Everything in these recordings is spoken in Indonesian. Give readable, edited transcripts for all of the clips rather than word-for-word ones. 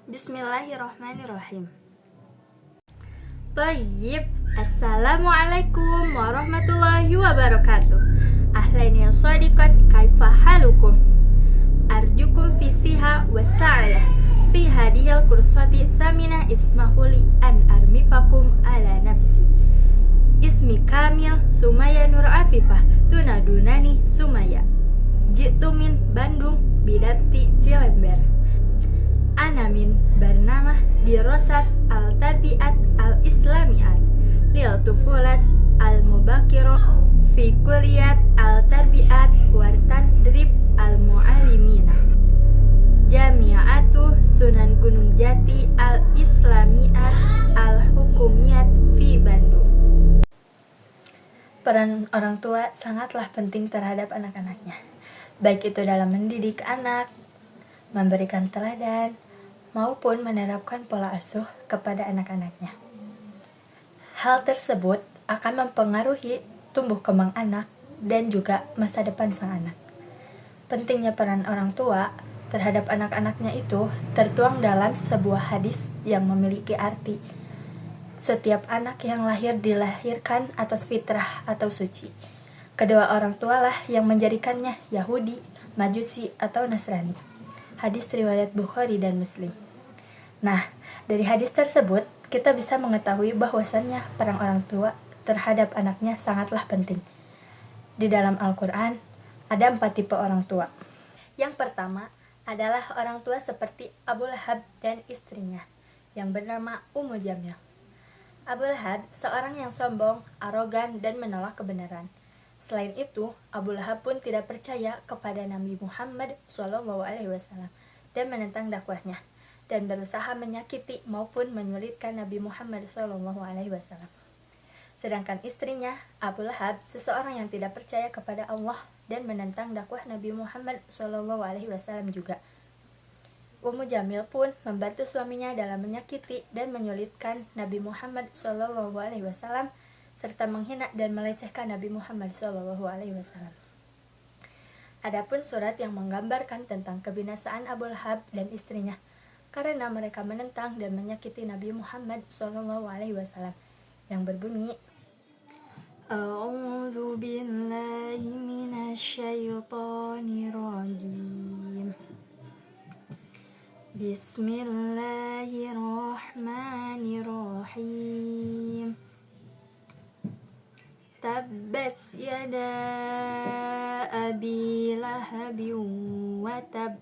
Bismillahirrahmanirrahim. Tayyib, Assalamualaikum warahmatullahi wabarakatuh. Ahlan ya sadiqat, kaifa halukum? Arjukum fi siha wa sa'adah. Fi hadihil kursati thaminah ismahuli an armifakum ala nafsi. Ismi kamil Sumaya Nur Afifah, tunadunani Sumaya. Jitu min Bandung bidati Cilember. Ana min bernama Dirosat Al-Tabiat Al-Islamiyat Lil Tufulat Al-Mubakiro Fi Kuliat Al-Tabiat Wartadrib Al-Mu'alimina Jami'atu Sunan Gunung Jati Al-Islamiyat Al-Hukumiyat Fi Bandung. Peran orang tua sangatlah penting terhadap anak-anaknya, baik itu dalam mendidik anak, memberikan teladan, maupun menerapkan pola asuh kepada anak-anaknya. Hal tersebut akan mempengaruhi tumbuh kembang anak dan juga masa depan sang anak. Pentingnya peran orang tua terhadap anak-anaknya itu tertuang dalam sebuah hadis yang memiliki arti. Setiap anak yang lahir dilahirkan atas fitrah atau suci. Kedua orang tualah yang menjadikannya Yahudi, Majusi, atau Nasrani. Hadis riwayat Bukhari dan Muslim. Nah, dari hadis tersebut, kita bisa mengetahui bahwasannya peran orang tua terhadap anaknya sangatlah penting. Di dalam Al-Quran, ada 4 tipe orang tua. Yang pertama adalah orang tua seperti Abu Lahab dan istrinya, yang bernama Ummu Jamil. Abu Lahab seorang yang sombong, arogan, dan menolak kebenaran. Selain itu, Abu Lahab pun tidak percaya kepada Nabi Muhammad SAW dan menentang dakwahnya, dan berusaha menyakiti maupun menyulitkan Nabi Muhammad SAW. Sedangkan istrinya, Abu Lahab, seseorang yang tidak percaya kepada Allah dan menentang dakwah Nabi Muhammad SAW juga. Ummu Jamil pun membantu suaminya dalam menyakiti dan menyulitkan Nabi Muhammad SAW serta menghina dan melecehkan Nabi Muhammad SAW. Adapun surat yang menggambarkan tentang kebinasaan Abu Lahab dan istrinya karena mereka menentang dan menyakiti Nabi Muhammad SAW, yang berbunyi, A'udzu billahi minasyaitonir rajim. Bismillahirrahmanirrahim. Tabbat yada abi lahabin wa tab.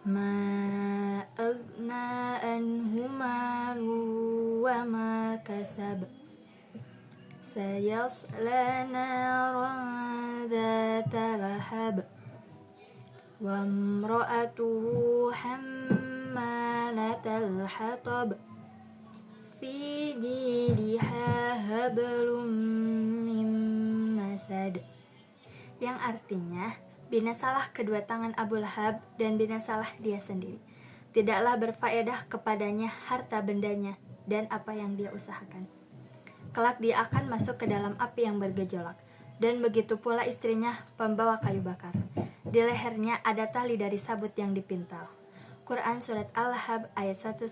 Ma aghna anhu maluhu wa ma kasab. Sayasla naran dhata lahab. Wa imra'atuhu hammalatal hatab. Fi jidha hablum min masad. Yang artinya, binasalah kedua tangan Abu Lahab dan binasalah dia sendiri. Tidaklah berfaedah kepadanya harta bendanya dan apa yang dia usahakan. Kelak dia akan masuk ke dalam api yang bergejolak. Dan begitu pula istrinya, pembawa kayu bakar. Di lehernya ada tali dari sabut yang dipintal. Quran Surat Al-Lahab ayat 1-5.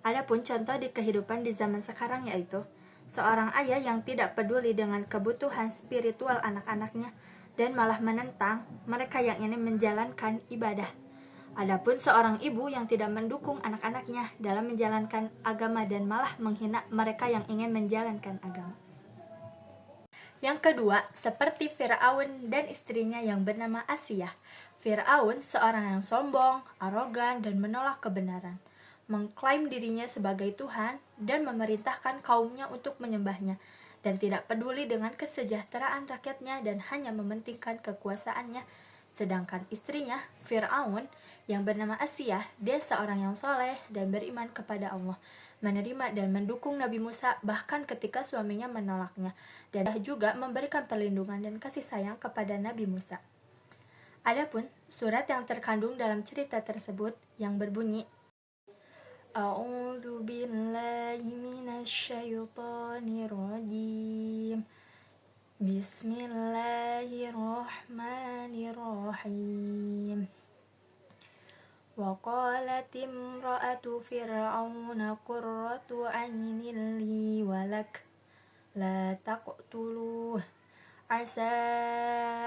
Adapun contoh di kehidupan di zaman sekarang yaitu seorang ayah yang tidak peduli dengan kebutuhan spiritual anak-anaknya dan malah menentang mereka yang ingin menjalankan ibadah. Adapun seorang ibu yang tidak mendukung anak-anaknya dalam menjalankan agama dan malah menghina mereka yang ingin menjalankan agama. Yang kedua, seperti Fir'aun dan istrinya yang bernama Asiyah. Fir'aun seorang yang sombong, arogan, dan menolak kebenaran, mengklaim dirinya sebagai Tuhan dan memerintahkan kaumnya untuk menyembahnya, dan tidak peduli dengan kesejahteraan rakyatnya dan hanya mementingkan kekuasaannya. Sedangkan istrinya, Fir'aun, yang bernama Asiyah, dia seorang yang soleh dan beriman kepada Allah, menerima dan mendukung Nabi Musa bahkan ketika suaminya menolaknya, dan juga memberikan perlindungan dan kasih sayang kepada Nabi Musa. Adapun surat yang terkandung dalam cerita tersebut yang berbunyi, A'udzu billahi minasyaitonir rajim. Bismillahirrahmanirrahim. وقالت امرأة فرعون قرة عين لي ولك لا تقتلوه عسى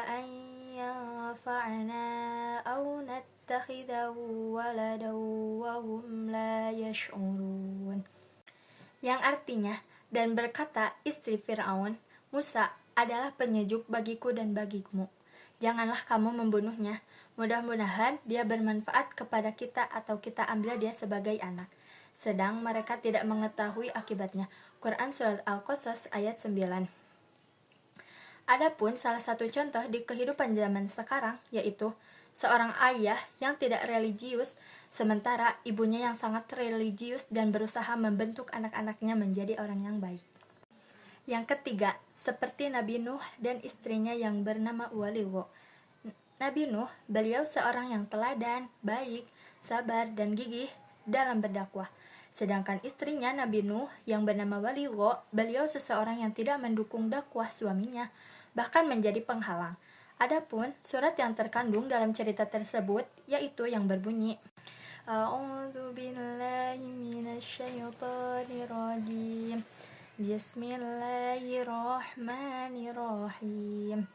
أن ينفعنا أو نتخذه ولدا وهم لا يشعرون. Yang artinya, dan berkata istri Fir'aun, Musa adalah penyejuk bagiku dan bagimu. Janganlah kamu membunuhnya. Mudah-mudahan dia bermanfaat kepada kita atau kita ambil dia sebagai anak. Sedang mereka tidak mengetahui akibatnya. Quran Surat Al-Qasas ayat 9. Adapun salah satu contoh di kehidupan zaman sekarang, yaitu seorang ayah yang tidak religius, sementara ibunya yang sangat religius dan berusaha membentuk anak-anaknya menjadi orang yang baik. Yang ketiga, seperti Nabi Nuh dan istrinya yang bernama Waliwo. Nabi Nuh, beliau seorang yang teladan, baik, sabar, dan gigih dalam berdakwah. Sedangkan istrinya Nabi Nuh yang bernama Waliwo, beliau seseorang yang tidak mendukung dakwah suaminya, bahkan menjadi penghalang. Adapun surat yang terkandung dalam cerita tersebut yaitu yang berbunyi A'udzu billahi minasyaitonir rajim. Bismillahirrahmanirrahim.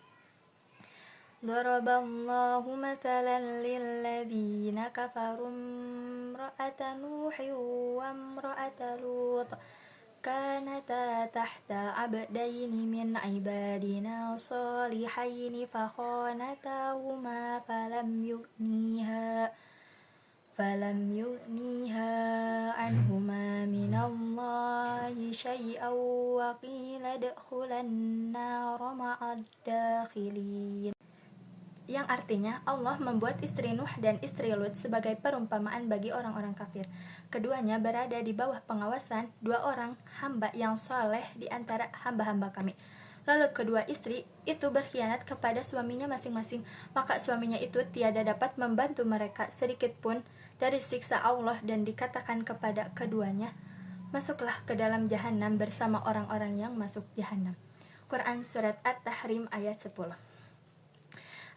Daraballahu matalan lilladzina kafaru imra'ata Nuhin wa imra'ata Lut كانتا تحت عبدين من عبادنا صالحين فخانتاهما فلم يغنيها عنهما من الله شيئا وقيل ادخلا النار مع الداخلين. Yang artinya Allah membuat istri Nuh dan istri Lut sebagai perumpamaan bagi orang-orang kafir. Keduanya berada di bawah pengawasan dua orang hamba yang soleh di antara hamba-hamba kami. Lalu kedua istri itu berkhianat kepada suaminya masing-masing, maka suaminya itu tiada dapat membantu mereka sedikit pun dari siksa Allah, dan dikatakan kepada keduanya, masuklah ke dalam jahanam bersama orang-orang yang masuk jahanam. Quran Surat At-Tahrim ayat 10.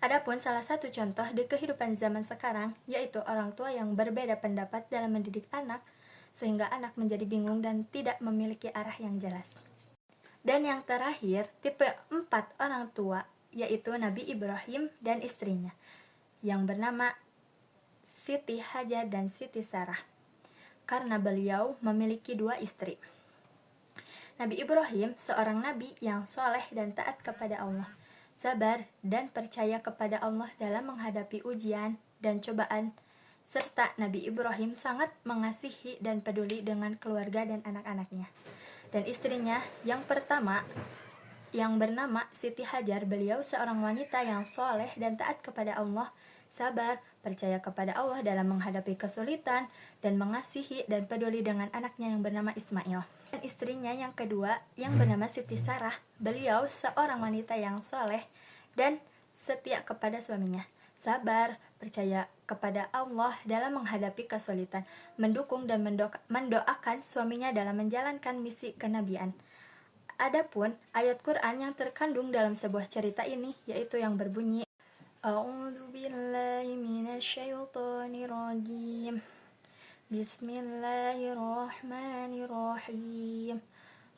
Adapun salah satu contoh di kehidupan zaman sekarang, yaitu orang tua yang berbeda pendapat dalam mendidik anak, sehingga anak menjadi bingung dan tidak memiliki arah yang jelas. Dan yang terakhir, tipe 4 orang tua, yaitu Nabi Ibrahim dan istrinya, yang bernama Siti Hajar dan Siti Sarah, karena beliau memiliki 2 istri. Nabi Ibrahim, seorang nabi yang soleh dan taat kepada Allah, sabar dan percaya kepada Allah dalam menghadapi ujian dan cobaan, serta Nabi Ibrahim sangat mengasihi dan peduli dengan keluarga dan anak-anaknya. Dan istrinya yang pertama, yang bernama Siti Hajar, beliau seorang wanita yang soleh dan taat kepada Allah, sabar, percaya kepada Allah dalam menghadapi kesulitan, dan mengasihi dan peduli dengan anaknya yang bernama Ismail. Dan istrinya yang kedua, yang bernama Siti Sarah, beliau seorang wanita yang soleh dan setia kepada suaminya, sabar, percaya kepada Allah dalam menghadapi kesulitan, mendukung dan mendoakan suaminya dalam menjalankan misi kenabian. Adapun ayat Quran yang terkandung dalam sebuah cerita ini, yaitu yang berbunyi A'udzu billahi minasyaitonir rajim. Bismillahirrahmanirrahim.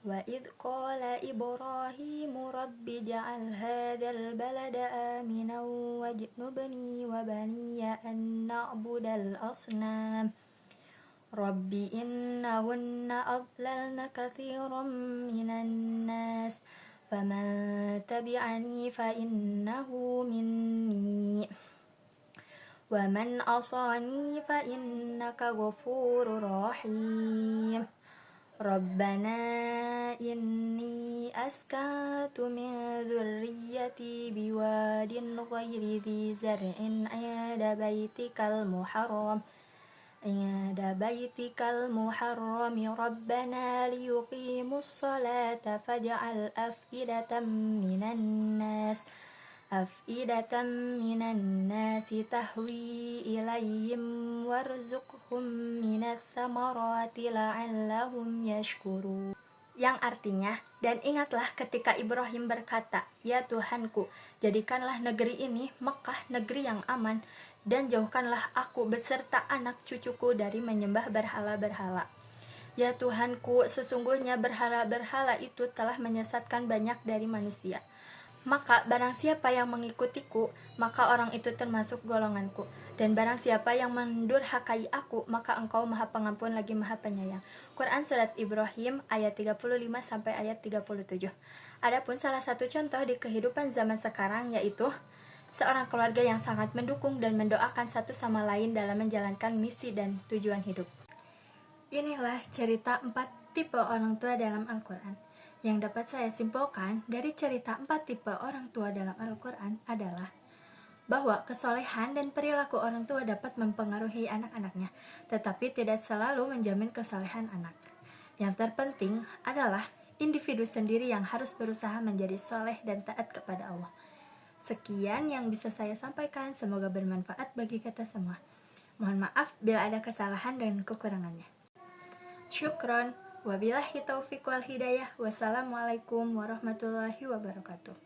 Wa idh qala Ibrahimu rabbi ja'al hadzal balada aminan wajnubni wa baniya an na'budal asnam. Rabbi innahunna adlalna katsiran minan nas faman tabi'ani fa innahu minni wa man asani fa innaka ghafurur rahim. Rabbana inni askantu min dzurriyyati biwadin ghairi dzi zar'in 'inda baitikal muharram Rabbana liyuqimus salata faj'al af'idatan minan nasi tahwi ilaihim warzuqhum minats tsamarati la'allahum yashkurun. Yang artinya, dan ingatlah ketika Ibrahim berkata, ya Tuhanku, jadikanlah negeri ini Mekkah negeri yang aman, dan jauhkanlah aku beserta anak cucuku dari menyembah berhala-berhala. Ya Tuhanku, sesungguhnya berhala-berhala itu telah menyesatkan banyak dari manusia. Maka barang siapa yang mengikutiku, maka orang itu termasuk golonganku. Dan barang siapa yang mendurhakai aku, maka engkau maha pengampun lagi maha penyayang. Quran Surat Ibrahim ayat 35 sampai ayat 37. Adapun salah satu contoh di kehidupan zaman sekarang yaitu seorang keluarga yang sangat mendukung dan mendoakan satu sama lain dalam menjalankan misi dan tujuan hidup. Inilah cerita 4 tipe orang tua dalam Al-Quran. Yang dapat saya simpulkan dari cerita 4 tipe orang tua dalam Al-Quran adalah bahwa kesolehan dan perilaku orang tua dapat mempengaruhi anak-anaknya, tetapi tidak selalu menjamin kesolehan anak. Yang terpenting adalah individu sendiri yang harus berusaha menjadi soleh dan taat kepada Allah. Sekian yang bisa saya sampaikan, semoga bermanfaat bagi kita semua. Mohon maaf bila ada kesalahan dan kekurangannya. Syukron. Wabillahi taufiq wal hidayah. Wassalamualaikum warahmatullahi wabarakatuh.